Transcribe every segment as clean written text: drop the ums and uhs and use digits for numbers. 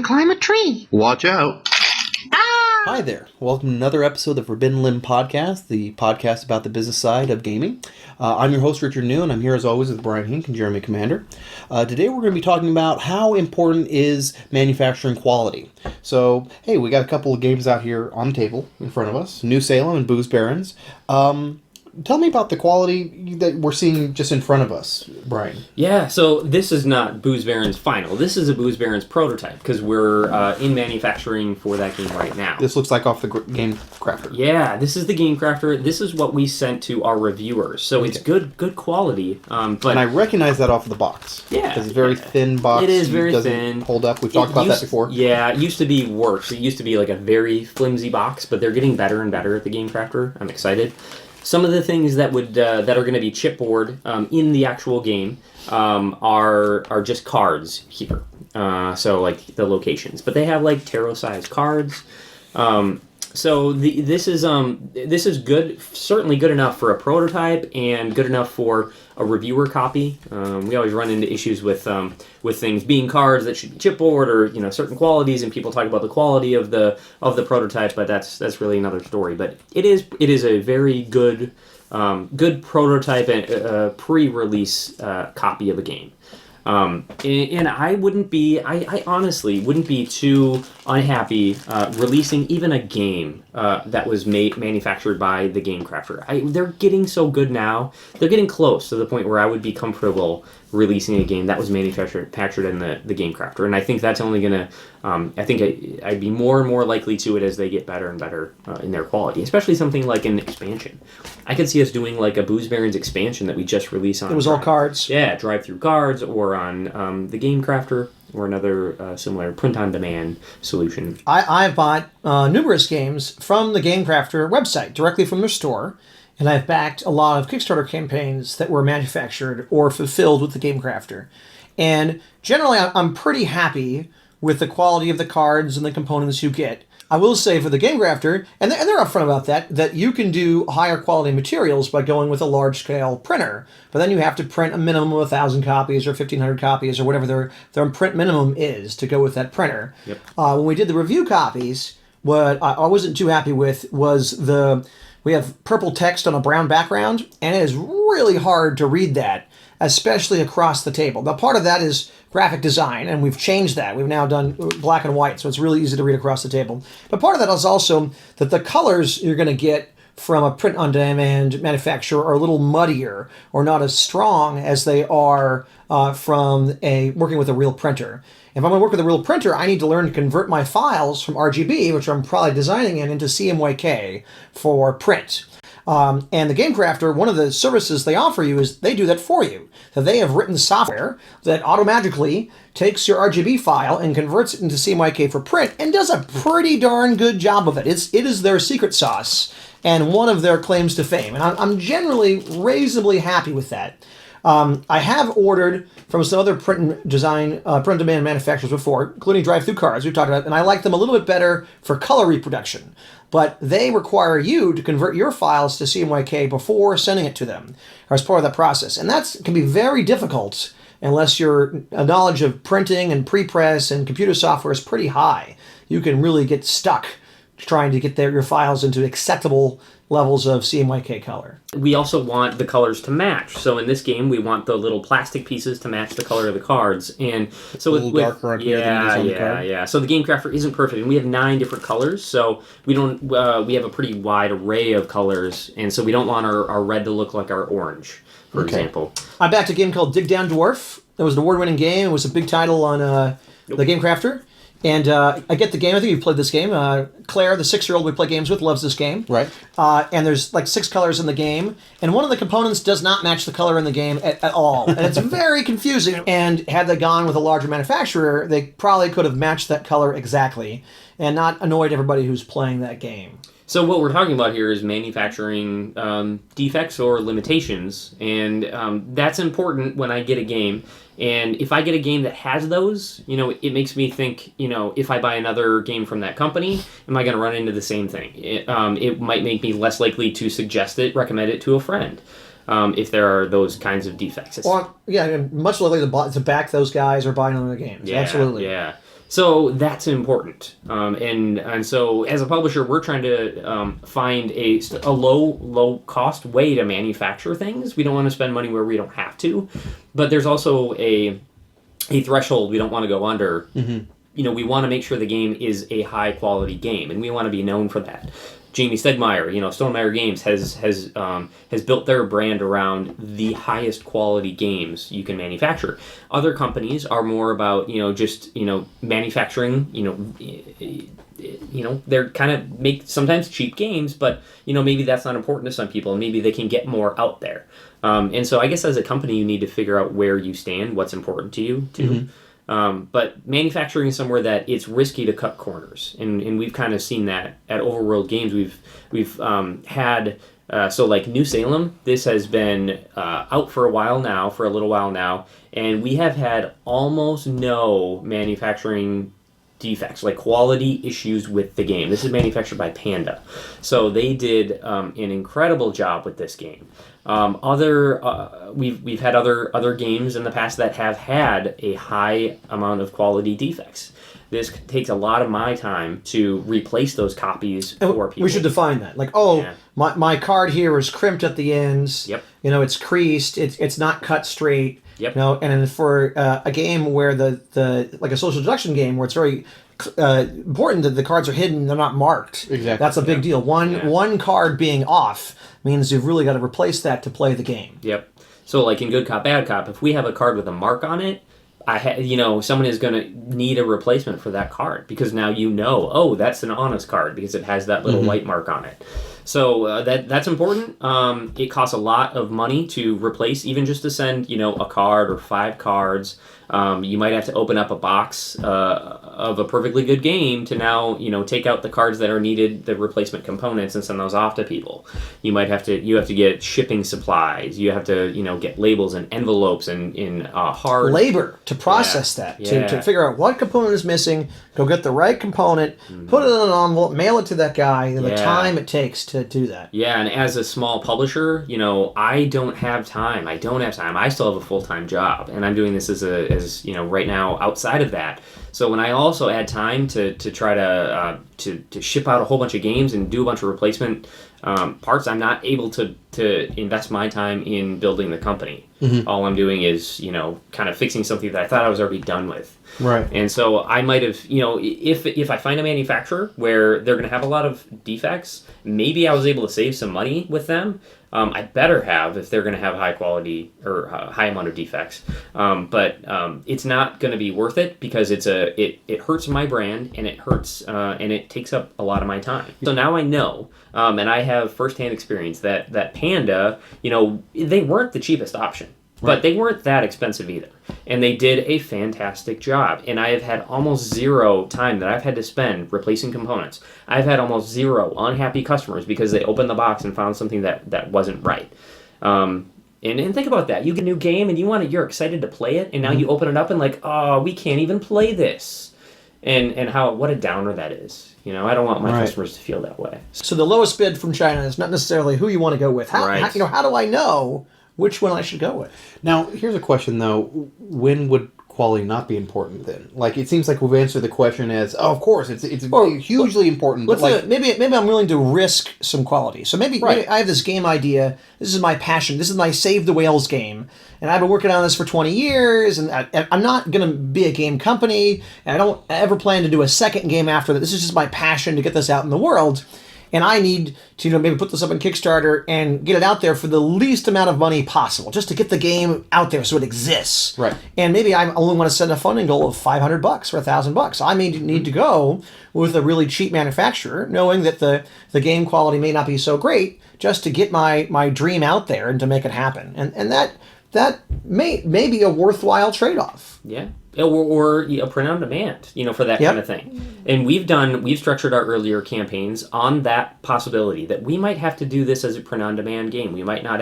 climb a tree. Watch out. Ah! Hi there. Welcome to another episode of the Forbidden Limb Podcast, the podcast about the business side of gaming. I'm your host, Richard New, and I'm here as always with Brian Hink and Jeremy Commander. Today we're going to be talking about how important is manufacturing quality. So, hey, we got a couple of games out here on the table in front of us, New Salem and Booze Barons. Tell me about the quality that we're seeing just in front of us, Brian. Yeah, so this is not Booze Barons final. This is a Booze Barons prototype because we're in manufacturing for that game right now. This looks like off the Game Crafter. Yeah, this is the Game Crafter. This is what we sent to our reviewers. So it's good quality. But and I recognize that off of the box. Yeah. It's a very thin box. It is very doesn't thin. Hold up. We've talked about that before. Yeah, it used to be worse. It used to be like a very flimsy box, but they're getting better and better at the Game Crafter. I'm excited. Some of the things that would that are going to be chipboard in the actual game are just cards here. So like the locations, but they have like tarot-sized cards. So this is good, certainly good enough for a prototype and good enough for a reviewer copy. We always run into issues with things being cards that should be chipboard or certain qualities, and people talk about the quality of the prototype, but that's really another story. But it is a very good prototype and pre-release copy of a game. And I honestly wouldn't be too unhappy releasing even a game that was manufactured by the Game Crafter. They're getting so good now. They're getting close to the point where I would be comfortable releasing a game that was manufactured in the Game Crafter. And I think that's only going to, I think I'd be more and more likely to it as they get better and better in their quality, especially something like an expansion. I could see us doing like a Booze Barons expansion that we just released on. It was all cards. Yeah, drive-through cards, or on the Game Crafter, or another similar print-on-demand solution. I've bought numerous games from the Game Crafter website, directly from their store, and I've backed a lot of Kickstarter campaigns that were manufactured or fulfilled with the Game Crafter. And generally, I'm pretty happy with the quality of the cards and the components you get. I will say for the Game Crafter, and they're upfront about that you can do higher quality materials by going with a large-scale printer. But then you have to print a minimum of 1,000 copies or 1,500 copies or whatever their print minimum is to go with that printer. Yep. When we did the review copies, what I wasn't too happy with was we have purple text on a brown background, and it is really hard to read that, especially across the table. Now, part of that is graphic design, and we've changed that. We've now done black and white, so it's really easy to read across the table. But part of that is also that the colors you're going to get from a print-on-demand manufacturer are a little muddier or not as strong as they are from working with a real printer. If I'm going to work with a real printer, I need to learn to convert my files from RGB, which I'm probably designing into CMYK for print. And the Game Crafter, one of the services they offer you is they do that for you. So they have written software that automatically takes your RGB file and converts it into CMYK for print and does a pretty darn good job of it. It is their secret sauce and one of their claims to fame. And I'm generally reasonably happy with that. I have ordered from some other print-on-demand manufacturers before, including drive-through cards we've talked about, and I like them a little bit better for color reproduction. But they require you to convert your files to CMYK before sending it to them, or as part of that process. And that can be very difficult unless your knowledge of printing and pre-press and computer software is pretty high. You can really get stuck trying to get your files into acceptable levels of CMYK color. We also want the colors to match. So in this game, we want the little plastic pieces to match the color of the cards. And so darker than the card. Yeah. So the Game Crafter isn't perfect, and we have 9 different colors. So we don't. We have a pretty wide array of colors, and so we don't want our red to look like our orange, for example. I backed a game called Dig Down Dwarf. It was an award-winning game. It was a big title on the Game Crafter. And I get the game. I think you've played this game. Claire, the 6-year-old we play games with, loves this game. Right. And there's like 6 colors in the game. And one of the components does not match the color in the game at all. And it's very confusing. And had they gone with a larger manufacturer, they probably could have matched that color exactly and not annoyed everybody who's playing that game. So what we're talking about here is manufacturing defects or limitations. And that's important when I get a game. And if I get a game that has those, it makes me think, if I buy another game from that company, am I going to run into the same thing? It might make me less likely to recommend it to a friend. If there are those kinds of defects. Much likely to back those guys or buy another game. Yeah, Absolutely. Yeah. So that's important, and so as a publisher, we're trying to find a low cost way to manufacture things. We don't want to spend money where we don't have to, but there's also a threshold we don't want to go under. We want to make sure the game is a high quality game, and we want to be known for that. Jamie Stegmaier, Stonemaier Games has built their brand around the highest quality games you can manufacture. Other companies are more about just manufacturing. They're kind of make sometimes cheap games, but maybe that's not important to some people, and maybe they can get more out there. And so I guess as a company, you need to figure out where you stand, what's important to you too. But manufacturing somewhere that it's risky to cut corners, and we've kind of seen that at Overworld Games. We've had so like New Salem. This has been out for a little while now, and we have had almost no manufacturing defects, like quality issues with the game. This is manufactured by Panda, so they did an incredible job with this game. We've had other games in the past that have had a high amount of quality defects. This takes a lot of my time to replace those copies for people. We should define that. Like, my card here is crimped at the ends. Yep. It's creased. It's not cut straight. Yep. And for a game where the like a social deduction game where it's very important that the cards are hidden, they're not marked. Exactly. That's a big deal. One card being off means you've really got to replace that to play the game. Yep. So like in Good Cop, Bad Cop, if we have a card with a mark on it, someone is going to need a replacement for that card, because now that's an honest card because it has that little white mark on it. So that's important. It costs a lot of money to replace, even just to send a card or 5 cards. You might have to open up a box of a perfectly good game to now take out the cards that are needed, the replacement components, and send those off to people. You have to get shipping supplies. You have to get labels and envelopes and in hard labor to process that, to figure out what component is missing, go get the right component, put it in an envelope, mail it to that guy, and the time it takes to do that. Yeah, and as a small publisher, I don't have time. I still have a full-time job, and I'm doing this as right now outside of that. So when I also add time to try to ship out a whole bunch of games and do a bunch of replacement parts, I'm not able to invest my time in building the company. All I'm doing is kind of fixing something that I thought I was already done with. Right. And so I might have, if I find a manufacturer where they're going to have a lot of defects, maybe I was able to save some money with them. I better have if they're going to have high quality or high amount of defects. But it's not going to be worth it because it hurts my brand, and it hurts and it takes up a lot of my time. So now I know, and I have firsthand experience that Panda, they weren't the cheapest option. But they weren't that expensive either. And they did a fantastic job. And I have had almost zero time that I've had to spend replacing components. I've had almost zero unhappy customers because they opened the box and found something that wasn't right. And think about that. You get a new game and you're excited to play it, and now you open it up and we can't even play this. And what a downer that is. I don't want my customers to feel that way. So the lowest bid from China is not necessarily who you want to go with. How do I know which one I should go with? Now, here's a question, though. When would quality not be important then? Like, it seems like we've answered the question as, of course, it's hugely important. But maybe I'm willing to risk some quality. So maybe I have this game idea. This is my passion. This is my Save the Whales game. And I've been working on this for 20 years, and I'm not going to be a game company, and I don't ever plan to do a second game after that. This is just my passion to get this out in the world. And I need to maybe put this up on Kickstarter and get it out there for the least amount of money possible, just to get the game out there so it exists. Right. And maybe I only want to set a funding goal of $500 or $1,000. I may need to go with a really cheap manufacturer, knowing that the game quality may not be so great, just to get my dream out there and to make it happen. And that may be a worthwhile trade-off. Yeah. Or a print on demand, for that kind of thing. And we've structured our earlier campaigns on that possibility that we might have to do this as a print on demand game. We might not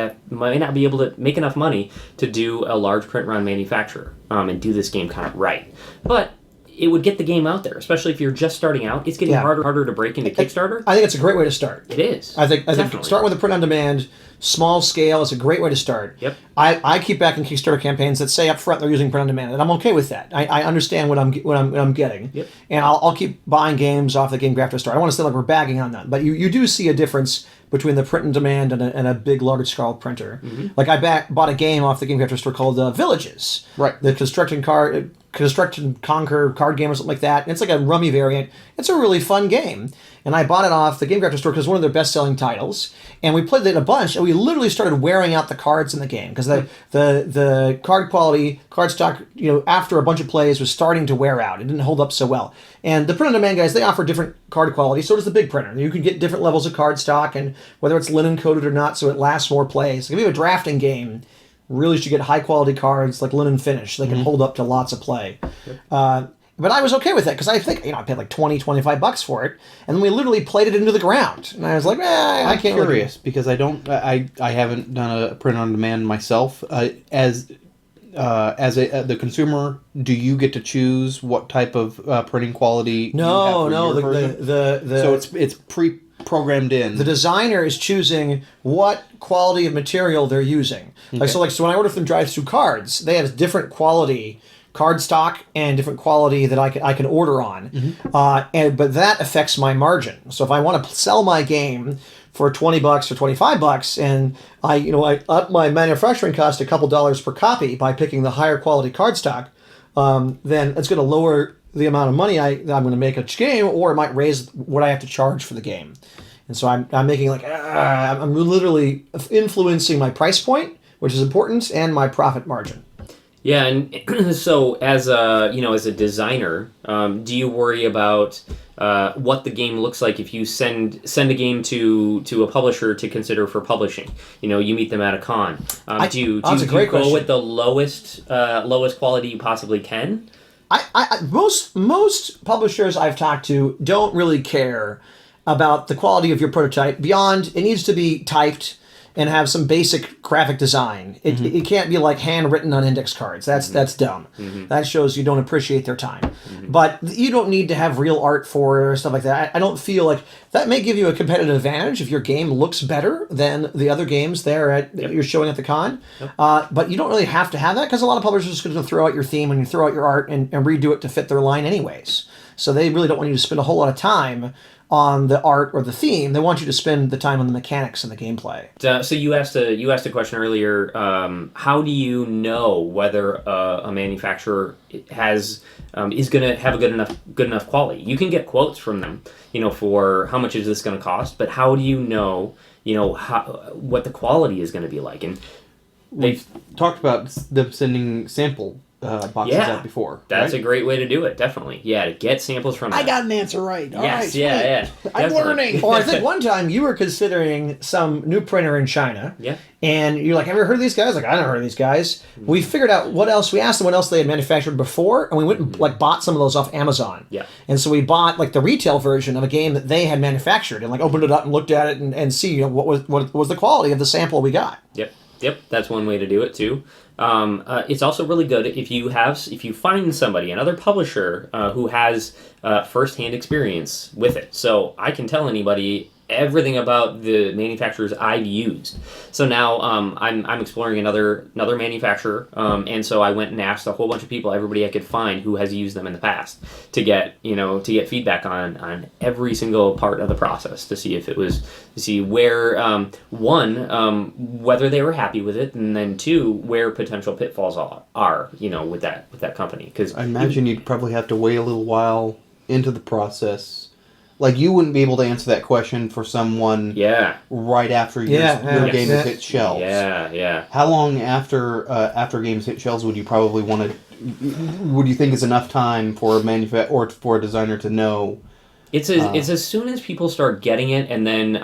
be able to make enough money to do a large print run manufacturer and do this game kind of right. But it would get the game out there, especially if you're just starting out. It's getting harder to break into Kickstarter. I think it's a great way to start. It is. I think start with a print on demand, small scale. It's a great way to start. Yep. I keep backing Kickstarter campaigns that say up front they're using print on demand, and I'm okay with that. I understand what I'm getting, Yep. and I'll keep buying games off the Game Crafter store. I don't want to sound like we're bagging on that, but you do see a difference between the print on demand and a big large scale printer. Mm-hmm. Like I bought a game off the Game Crafter store called Villages, Right. The Construct and Conquer card game or something like that. And it's like a rummy variant. It's a really fun game. And I bought it off the Game Crafter store because it's one of their best-selling titles. And we played it a bunch, and we literally started wearing out the cards in the game because the card quality, card stock, after a bunch of plays was starting to wear out. It didn't hold up so well. And the print-on-demand guys, they offer different card quality. So does the big printer. You can get different levels of card stock, and whether it's linen-coated or not, so it lasts more plays. If you have a drafting game, really should get high quality cards like linen finish. They can hold up to lots of play. But I was okay with that because I think, I paid like $20-25 for it. And then we literally played it into the ground. And I was like, I I'm can't curious because I haven't done a print on demand myself. As the consumer, do you get to choose what type of printing quality? No. you have for your version? So it's pre-programmed in. The designer is choosing what quality of material they're using. Okay. So when I order from Drive-Thru Cards, they have different quality card stock and different quality that I can order on. But that affects my margin. So if I want to sell my game for $20 or $25 and I up my manufacturing cost a couple dollars per copy by picking the higher quality card stock, then it's going to lower the amount of money that I'm going to make each game, or it might raise what I have to charge for the game. And so I'm making I'm literally influencing my price point, which is important, and my profit margin. Yeah, and so as a designer, do you worry about what the game looks like if you send a game to a publisher to consider for publishing? You meet them at a con. Do you go with the lowest quality you possibly can? Most publishers I've talked to don't really care about the quality of your prototype beyond it needs to be typed and have some basic graphic design. It can't be like handwritten on index cards. That's dumb. That shows you don't appreciate their time. But you don't need to have real art for it or stuff like that. I don't feel like that may give you a competitive advantage if your game looks better than the other games you're showing at the con. But you don't really have to have that because a lot of publishers are just going to throw out your theme and you throw out your art and redo it to fit their line anyways. So they really don't want you to spend a whole lot of time on the art or the theme. They want you to spend the time on the mechanics and the gameplay. So you asked a question earlier. How do you know whether a manufacturer is going to have a good enough quality? You can get quotes from them, for how much is this going to cost, but how do you know, what the quality is going to be like? And we've talked about them sending sample boxes out before. That's a great way to do it, definitely. Yeah, to get samples from them. I got an answer right. All right, yeah. I'm learning. Or I think one time you were considering some new printer in China. Yeah. And you're like, have you ever heard of these guys? Like, I never heard of these guys. We figured out we asked them what else they had manufactured before, and we went and bought some of those off Amazon. Yeah. And so we bought the retail version of a game that they had manufactured and opened it up and looked at it and see what was the quality of the sample we got. Yep, that's one way to do it too. It's also really good if you find somebody, another publisher who has first-hand experience with it. So I can tell anybody everything about the manufacturers I've used. So now I'm exploring another manufacturer, and so I went and asked a whole bunch of people, everybody I could find who has used them in the past, to get feedback on every single part of the process to see where whether they were happy with it, and then two, where potential pitfalls are with that company. Because I imagine you'd probably have to wait a little while into the process. Like, you wouldn't be able to answer that question for someone right after your game has hit shelves. Yeah. How long after games hit shelves would you probably would you think is enough time for a for a designer to know? It's as soon as people start getting it and then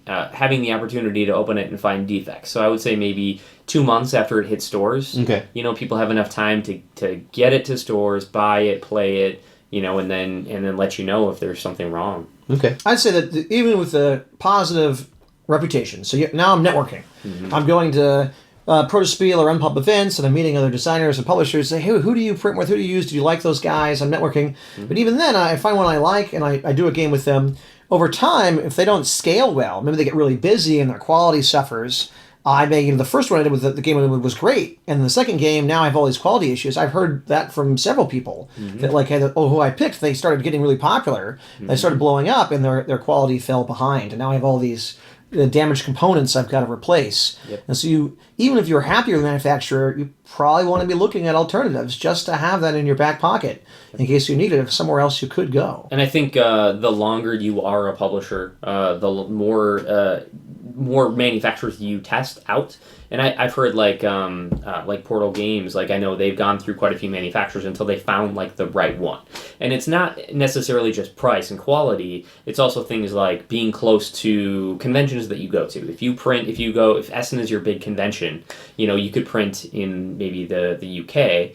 having the opportunity to open it and find defects. So I would say maybe 2 months after it hits stores. Okay. People have enough time to get it to stores, buy it, play it, and then let you know if there's something wrong. Okay. I'd say that even with the positive reputation, so now I'm networking. I'm going to Protospiel or Unpub events, and I'm meeting other designers and publishers. Say, hey, who do you print with? Who do you use? Do you like those guys? I'm networking. But even then, I find one I like, and I do a game with them. over time, if they don't scale well, maybe they get really busy and their quality suffers. I may, the first one I did with the game was great, and the second game now I have all these quality issues. I've heard that from several people that like who I picked, they started getting really popular, they started blowing up, and their quality fell behind, and now I have all these damaged components I've got to replace. Yep. And so even if you're happy with the manufacturer, you probably want to be looking at alternatives just to have that in your back pocket in case you need it if somewhere else you could go. And I think the longer you are a publisher, the more manufacturers you test out. And I've heard like Portal Games, like I know they've gone through quite a few manufacturers until they found like the right one. And it's not necessarily just price and quality. It's also things like being close to conventions that you go to. If Essen is your big convention, you could print in maybe the UK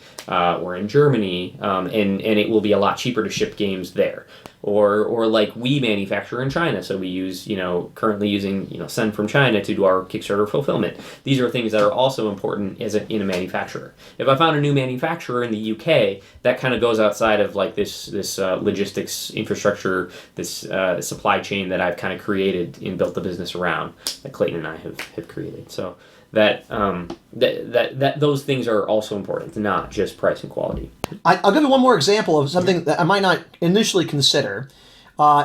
or in Germany, and it will be a lot cheaper to ship games there. Or like we manufacture in China, so we use, currently using, send from China to do our Kickstarter fulfillment. These are things that are also important in a manufacturer. If I found a new manufacturer in the UK, that kind of goes outside of like this logistics infrastructure, this supply chain that I've kind of created and built the business around, that Clayton and I have created. So that those things are also important, not just price and quality. I'll give you one more example of something that I might not initially consider,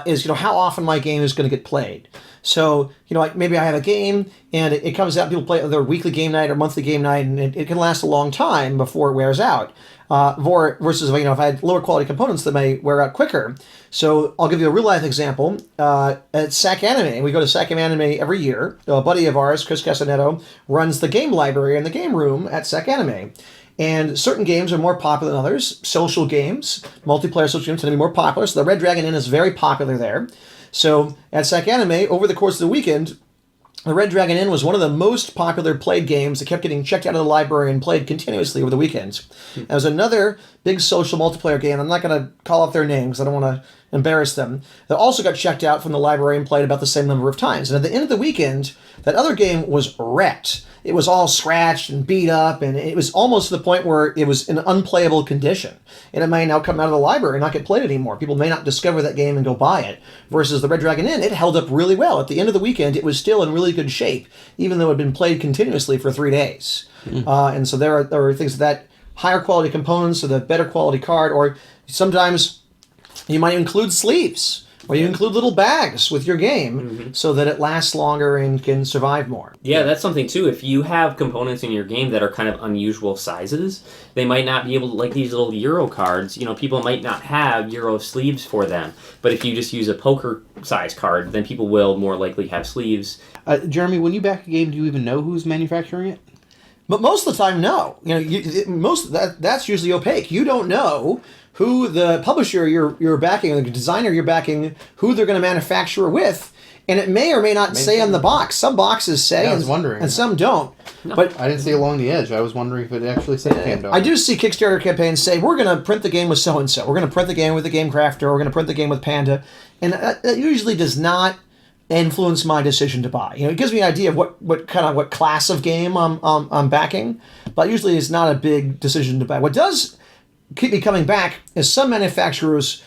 is how often my game is going to get played. So like maybe I have a game and it comes out, people play it their weekly game night or monthly game night, and it can last a long time before it wears out. Versus if I had lower quality components that may wear out quicker. So I'll give you a real life example. At SAC Anime, we go to SAC Anime every year. A buddy of ours, Chris Castanetto, runs the game library in the game room at SAC Anime. And certain games are more popular than others. Social games, multiplayer social games tend to be more popular. So the Red Dragon Inn is very popular there. So at SAC Anime, over the course of the weekend, the Red Dragon Inn was one of the most popular played games that kept getting checked out of the library and played continuously over the weekends. There was another big social multiplayer game. I'm not going to call out their names. I don't want to embarrass them. That also got checked out from the library and played about the same number of times. And at the end of the weekend, that other game was wrecked. It was all scratched and beat up, and it was almost to the point where it was in unplayable condition. And it may now come out of the library and not get played anymore. People may not discover that game and go buy it. Versus the Red Dragon Inn, it held up really well. At the end of the weekend, it was still in really good shape, even though it had been played continuously for 3 days. And so there are things that higher quality components or the better quality card, or sometimes you might include sleeves. Or you include little bags with your game so that it lasts longer and can survive more. Yeah, that's something too. If you have components in your game that are kind of unusual sizes, they might not be able to, like these little Euro cards, people might not have Euro sleeves for them. But if you just use a poker size card, then people will more likely have sleeves. Jeremy, when you back a game, do you even know who's manufacturing it? But most of the time, no. That's usually opaque. You don't know who the publisher you're backing, or the designer you're backing, who they're going to manufacture with, and it may or may not say on the box. Some boxes say, I was wondering, and some don't. No. But I didn't see along the edge. I was wondering if it actually said Pandora. I do see Kickstarter campaigns say, we're going to print the game with so-and-so. We're going to print the game with the Game Crafter. We're going to print the game with Panda. And that usually does not influence my decision to buy. It gives me an idea of what class of game I'm backing, but usually it's not a big decision to buy. What does keep me coming back is some manufacturers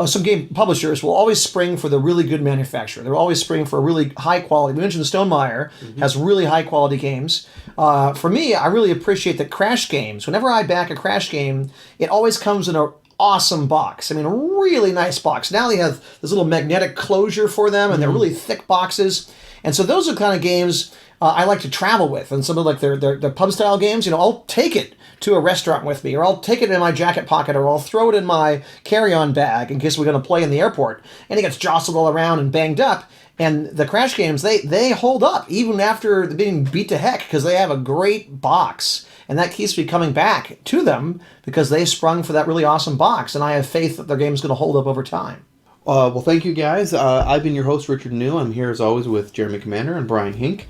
some game publishers will always spring for the really good manufacturer. They'll always spring for a really high quality. We mentioned Stonemaier has really high quality games. For me, I really appreciate that Crash Games, whenever I back a Crash game, it always comes in an awesome box. I mean, a really nice box. Now they have this little magnetic closure for them, and they're really thick boxes. And so those are the kind of games I like to travel with. And some of their pub style games, I'll take it to a restaurant with me, or I'll take it in my jacket pocket, or I'll throw it in my carry-on bag in case we're going to play in the airport. And it gets jostled all around and banged up. And the Crash games, they hold up even after being beat to heck because they have a great box. And that keeps me coming back to them because they sprung for that really awesome box. And I have faith that their game's going to hold up over time. Well, thank you, guys. I've been your host, Richard New. I'm here, as always, with Jeremy Commander and Brian Hink.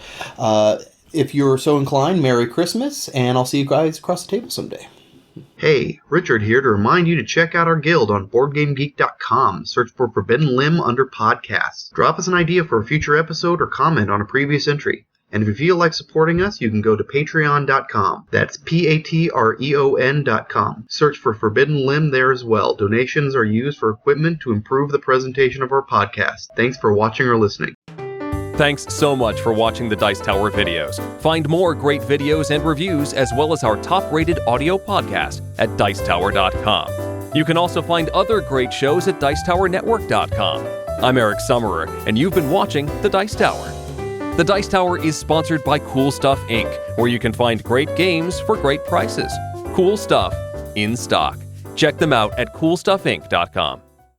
If you're so inclined, Merry Christmas, and I'll see you guys across the table someday. Hey, Richard here to remind you to check out our guild on BoardGameGeek.com. Search for Forbidden Limb under podcasts. Drop us an idea for a future episode or comment on a previous entry. And if you feel like supporting us, you can go to patreon.com. That's patreon.com. Search for Forbidden Limb there as well. Donations are used for equipment to improve the presentation of our podcast. Thanks for watching or listening. Thanks so much for watching the Dice Tower videos. Find more great videos and reviews as well as our top-rated audio podcast at Dicetower.com. You can also find other great shows at Dicetowernetwork.com. I'm Eric Summerer, and you've been watching The Dice Tower. The Dice Tower is sponsored by Cool Stuff Inc., where you can find great games for great prices. Cool stuff in stock. Check them out at CoolStuffInc.com.